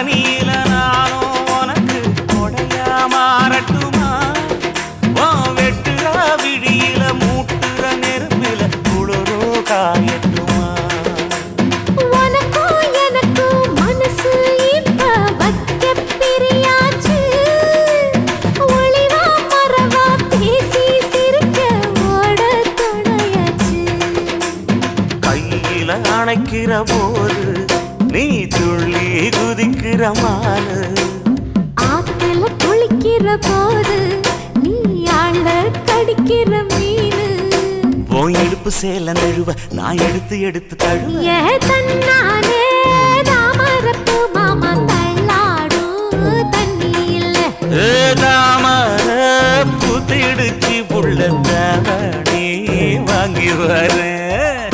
பனியில நானும் உனக்கு கொடையா மாறட்டுமா வெட்டுற விடியில மூட்டுற நெருப்பில குளிரோ காயட்டுமா உனக்கும் எனக்கும் மனசு இப்ப வைக்க பிரியாச்சு ஒளிவா மறவா பேசி சிரிக்க ஓட துணையாச்சு கையில அணைக்கிற போது நீ துள்ளி குதிக்கிற மானு ஆத்துல குளிக்கிற போது நீ ஆள கடிக்கிற மீனு உன் இடுப்பு சேல நழுவ நான் எடுத்து எடுத்து தழுவ ஏ தன்னானே தாமரப்பு மாமா தள்ளாடும் தண்ணி இல்ல தாமர புத்திடுச்சு புள்ள தாவணி வாங்கி வரேன்